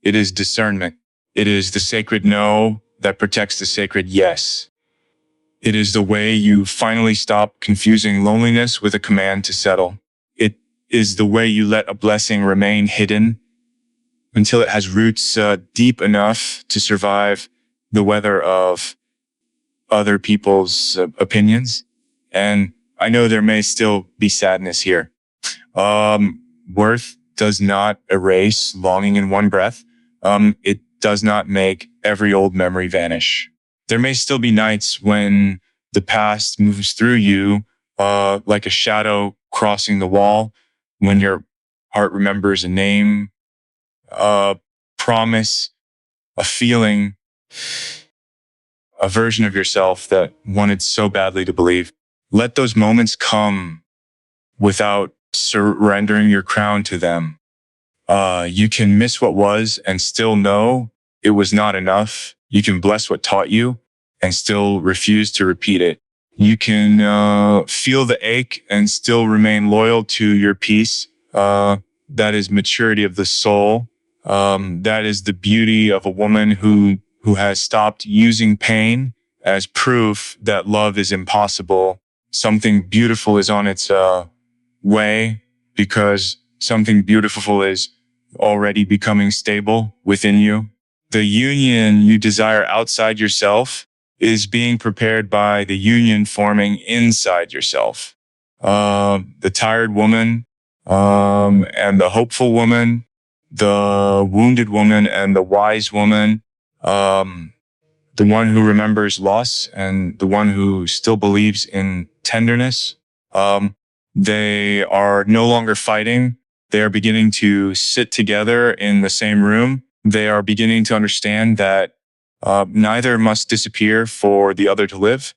It is discernment. It is the sacred no that protects the sacred yes. It is the way you finally stop confusing loneliness with a command to settle. It is the way you let a blessing remain hidden until it has roots deep enough to survive the weather of other people's opinions. And I know there may still be sadness here. Worth does not erase longing in one breath. It does not make every old memory vanish. There may still be nights when the past moves through you, like a shadow crossing the wall, when your heart remembers a name, a promise, a feeling, a version of yourself that wanted so badly to believe. Let those moments come without surrendering your crown to them. You can miss what was and still know it was not enough. You can bless what taught you and still refuse to repeat it. You can feel the ache and still remain loyal to your peace. That is maturity of the soul. That is the beauty of a woman who has stopped using pain as proof that love is impossible. Something beautiful is on its way, because something beautiful is already becoming stable within you. The union you desire outside yourself is being prepared by the union forming inside yourself. The tired woman, and the hopeful woman, the wounded woman and the wise woman, the one who remembers loss and the one who still believes in tenderness. They are no longer fighting. They are beginning to sit together in the same room. They are beginning to understand that neither must disappear for the other to live.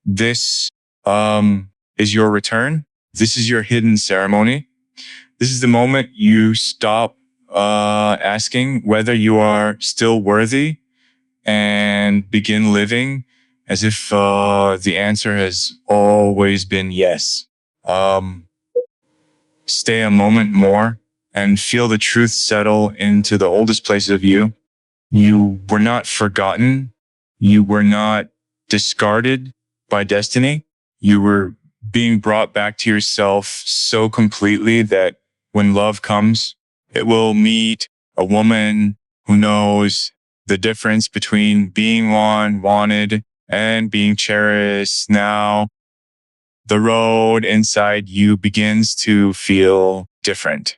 This is your return. This is your hidden ceremony. This is the moment you stop asking whether you are still worthy and begin living as if the answer has always been yes. Stay a moment more and feel the truth settle into the oldest places of you. You were not forgotten. You were not discarded by destiny. You were being brought back to yourself so completely that when love comes, it will meet a woman who knows the difference between being wanted and being cherished. Now, the road inside you begins to feel different.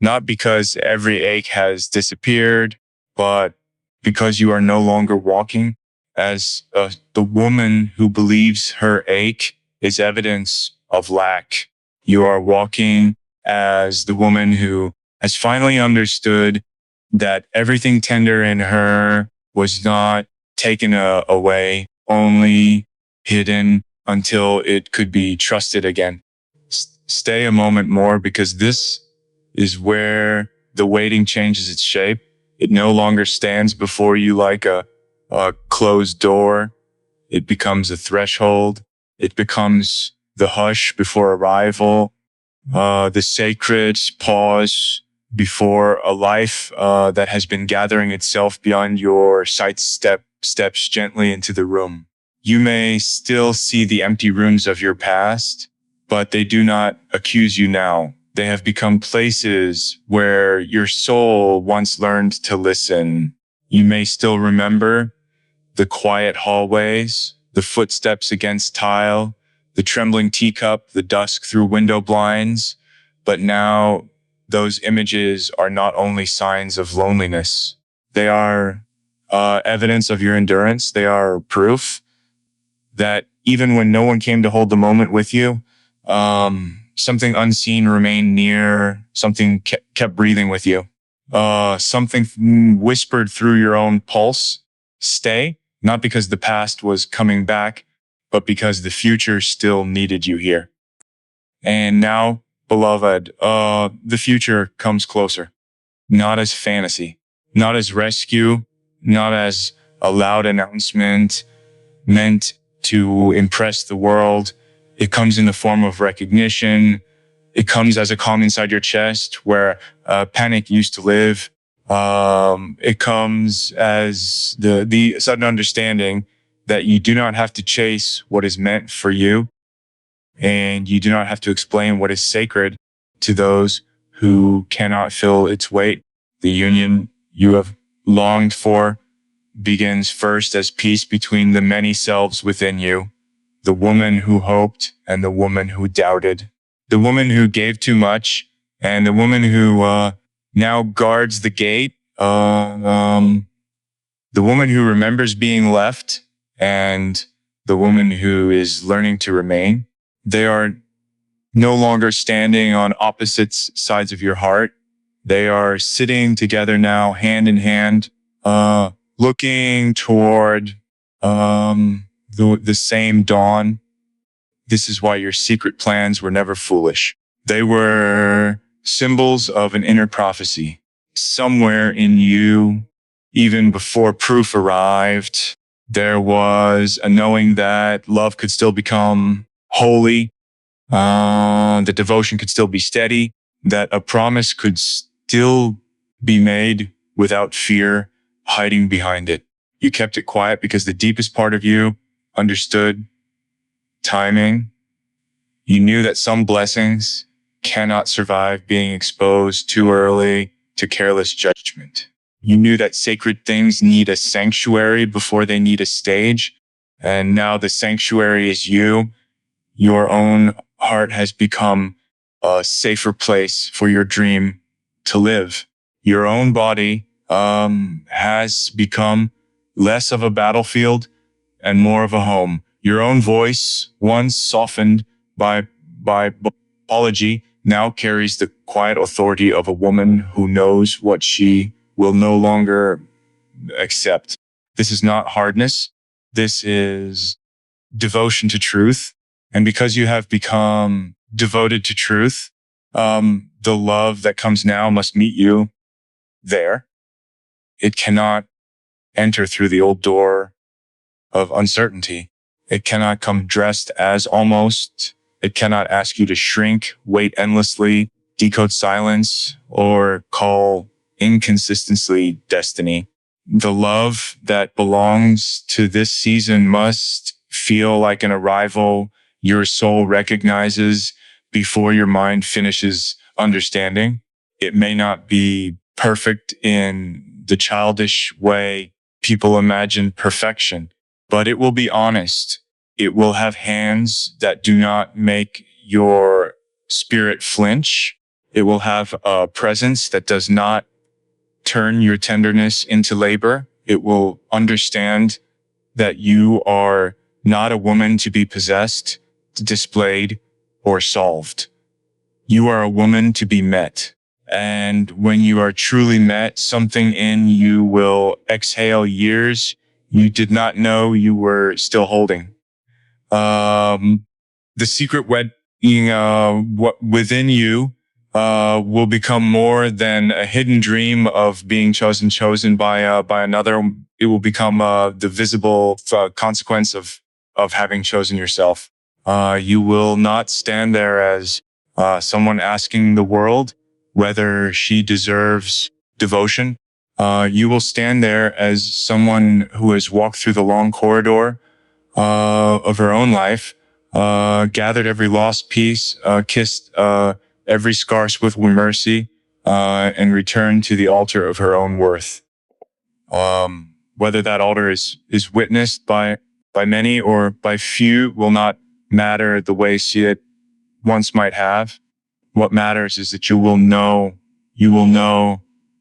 Not because every ache has disappeared, but because you are no longer walking as the woman who believes her ache is evidence of lack. You are walking as the woman who has finally understood that everything tender in her was not taken away, only hidden until it could be trusted again. Stay a moment more, because this is where the waiting changes its shape. It no longer stands before you like a closed door. It becomes a threshold. It becomes the hush before arrival, the sacred pause before a life that has been gathering itself beyond your sight steps gently into the room. You may still see the empty rooms of your past, but they do not accuse you now. They have become places where your soul once learned to listen. You may still remember the quiet hallways, the footsteps against tile, the trembling teacup, the dusk through window blinds. But now those images are not only signs of loneliness. They are evidence of your endurance. They are proof that even when no one came to hold the moment with you, something unseen remained near, something kept breathing with you. Something whispered through your own pulse, stay, not because the past was coming back, but because the future still needed you here. And now, beloved, the future comes closer, not as fantasy, not as rescue, not as a loud announcement meant to impress the world. It comes in the form of recognition. It comes as a calm inside your chest where panic used to live. It comes as the sudden understanding that you do not have to chase what is meant for you, and you do not have to explain what is sacred to those who cannot fill its weight. The union you have longed for begins first as peace between the many selves within you. The woman who hoped and the woman who doubted. The woman who gave too much and the woman who now guards the gate. The woman who remembers being left and the woman who is learning to remain. They are no longer standing on opposite sides of your heart. They are sitting together now, hand in hand, looking toward the same dawn. This is why your secret plans were never foolish. They were symbols of an inner prophecy. Somewhere in you, even before proof arrived, there was a knowing that love could still become holy, that devotion could still be steady, that a promise could still be made without fear hiding behind it. You kept it quiet because the deepest part of you understood timing. You knew that some blessings cannot survive being exposed too early to careless judgment. You knew that sacred things need a sanctuary before they need a stage. And now the sanctuary is you. Your own heart has become a safer place for your dream to live. Your own body has become less of a battlefield and more of a home. Your own voice, once softened by apology, now carries the quiet authority of a woman who knows what she will no longer accept. This is not hardness. This is devotion to truth. And because you have become devoted to truth, the love that comes now must meet you there. It cannot enter through the old door of uncertainty. It cannot come dressed as almost. It cannot ask you to shrink, wait endlessly, decode silence, or call inconsistency destiny. The love that belongs to this season must feel like an arrival your soul recognizes before your mind finishes understanding. It may not be perfect in the childish way people imagine perfection, but it will be honest. It will have hands that do not make your spirit flinch. It will have a presence that does not turn your tenderness into labor. It will understand that you are not a woman to be possessed, displayed, or solved. You are a woman to be met. And when you are truly met, something in you will exhale years you did not know you were still holding. The secret wedding, what within you, will become more than a hidden dream of being chosen by another. It will become, the visible consequence of having chosen yourself. You will not stand there as, someone asking the world whether she deserves devotion. You will stand there as someone who has walked through the long corridor of her own life, gathered every lost piece, kissed every scar with mercy, and returned to the altar of her own worth. Whether that altar is witnessed by many or by few will not matter the way she it once might have. What matters is that you will know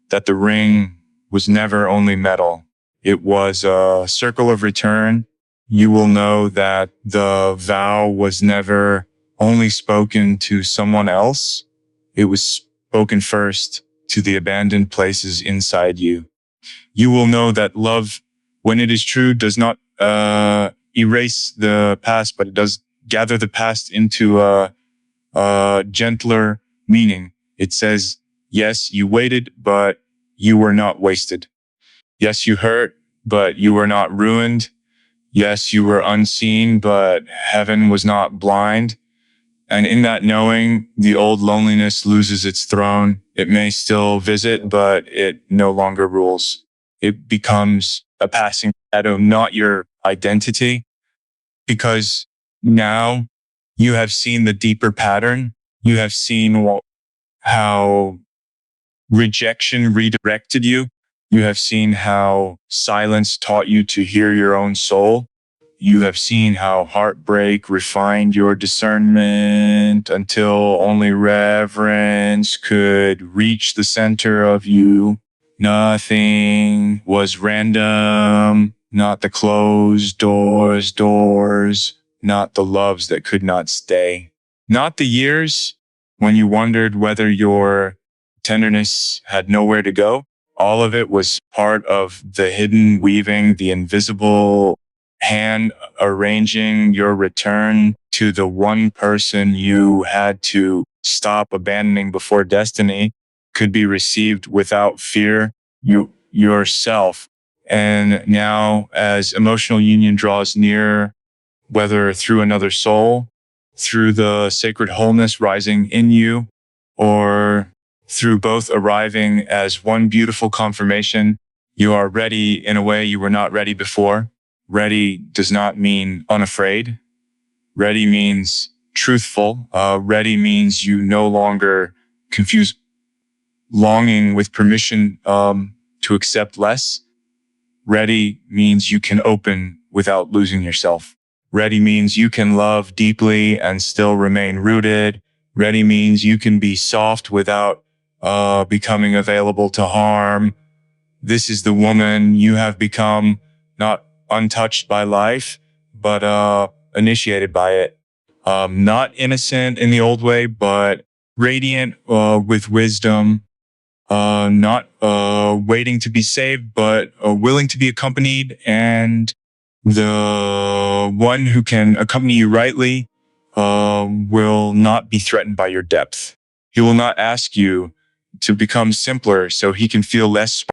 that the ring was never only metal. It was a circle of return. You will know that the vow was never only spoken to someone else. It was spoken first to the abandoned places inside you. You will know that love, when it is true, does not erase the past, but it does gather the past into a gentler meaning. It says, yes, you waited, but you were not wasted. Yes, you hurt, but you were not ruined. Yes, you were unseen, but heaven was not blind. And in that knowing, the old loneliness loses its throne. It may still visit, but it no longer rules. It becomes a passing shadow, not your identity, because now you have seen the deeper pattern. You have seen how rejection redirected you. You have seen how silence taught you to hear your own soul. You have seen how heartbreak refined your discernment until only reverence could reach the center of you. Nothing was random, not the closed doors, not the loves that could not stay, not the years when you wondered whether your tenderness had nowhere to go. All of it was part of the hidden weaving, the invisible hand arranging your return to the one person you had to stop abandoning before destiny could be received without fear, yourself. And now, as emotional union draws near, whether through another soul, through the sacred wholeness rising in you, or through both arriving as one beautiful confirmation, you are ready in a way you were not ready before. Ready does not mean unafraid. Ready means truthful. Ready means you no longer confuse longing with permission to accept less. Ready means you can open without losing yourself. Ready means you can love deeply and still remain rooted. Ready means you can be soft without becoming available to harm. This is the woman you have become, not untouched by life, but initiated by it. Not innocent in the old way, but radiant with wisdom. Not waiting to be saved, but willing to be accompanied, and the one who can accompany you rightly will not be threatened by your depth. He will not ask you to become simpler so he can feel less.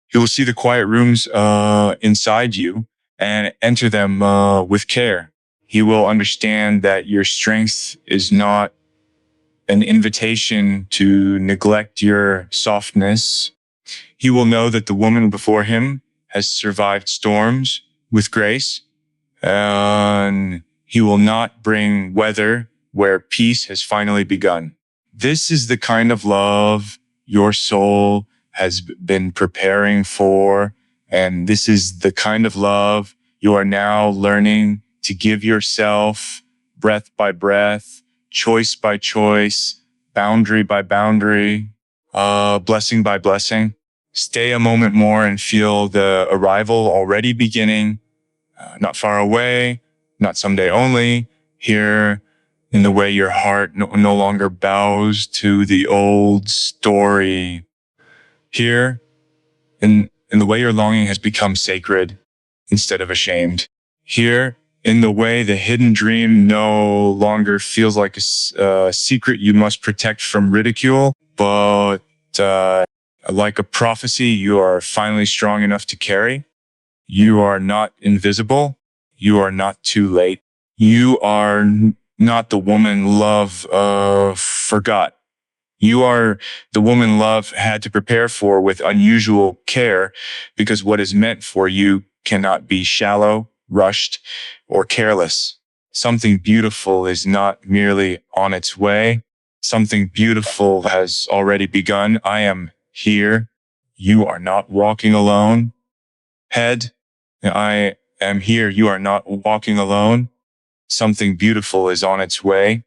He will see the quiet rooms inside you and enter them with care. He will understand that your strength is not an invitation to neglect your softness. He will know that the woman before him has survived storms with grace, and he will not bring weather where peace has finally begun. This is the kind of love your soul has been preparing for, and this is the kind of love you are now learning to give yourself breath by breath, choice by choice, boundary by boundary, blessing by blessing. Stay a moment more and feel the arrival already beginning, not far away, not someday only, here in the way your heart no longer bows to the old story. Here in the way your longing has become sacred instead of ashamed. Here in the way the hidden dream no longer feels like a secret you must protect from ridicule, but like a prophecy you are finally strong enough to carry. You are not invisible. You are not too late. You are not the woman love forgot. You are the woman love had to prepare for with unusual care, because what is meant for you cannot be shallow, rushed, or careless. Something beautiful is not merely on its way. Something beautiful has already begun. I am here. You are not walking alone. Head, I am here. You are not walking alone. Something beautiful is on its way.